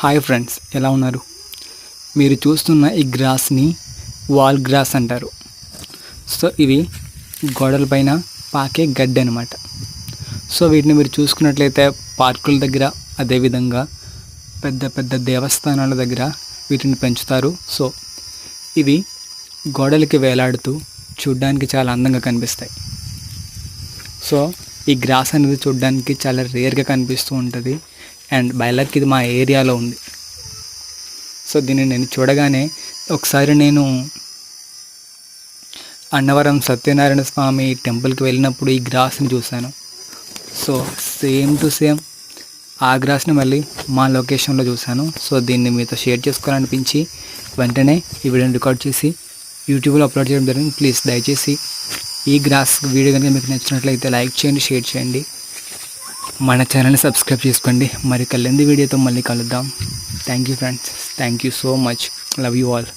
Hi friends, ఎలా ఉన్నారు? మీరు చూస్తున్న ఈ గ్రాస్ని వాల్ గ్రాస్ అంటారు. సో ఇవి గోడలపైన పాకే గడ్డి అనమాట. సో వీటిని మీరు చూసుకున్నట్లయితే పార్కుల దగ్గర, అదేవిధంగా పెద్ద పెద్ద దేవస్థానాల దగ్గర వీటిని పెంచుతారు. సో ఇవి గోడలకి వేలాడుతూ చూడ్డానికి చాలా అందంగా కనిపిస్తాయి. సో ఈ గ్రాస్ అనేది చూడ్డానికి చాలా రేర్గా కనిపిస్తూ ఉంటుంది. అండ్ బై లక్ ఇది మా ఏరియాలో ఉంది. సో దీన్ని నేను చూడగానే ఒకసారి నేను అన్నవరం సత్యనారాయణ స్వామి టెంపుల్కి వెళ్ళినప్పుడు ఈ గ్రాస్ని చూశాను. సో సేమ్ టు సేమ్ ఆ గ్రాస్ని మళ్ళీ మా లొకేషన్లో చూశాను. సో దీన్ని మీతో షేర్ చేసుకోవాలనిపించి వెంటనే ఈ వీడియోని రికార్డ్ చేసి యూట్యూబ్లో అప్లోడ్ చేయడం జరిగింది. ప్లీజ్ దయచేసి ఈ గ్రాస్ వీడియో కనుక మీకు నచ్చినట్లయితే లైక్ చేయండి, షేర్ చేయండి, మన ఛానల్ని సబ్స్క్రైబ్ చేసుకోండి. మరి కళ్ళెంది వీడియోతో మళ్ళీ కలుద్దాం. Thank you friends, thank you so much, love you all.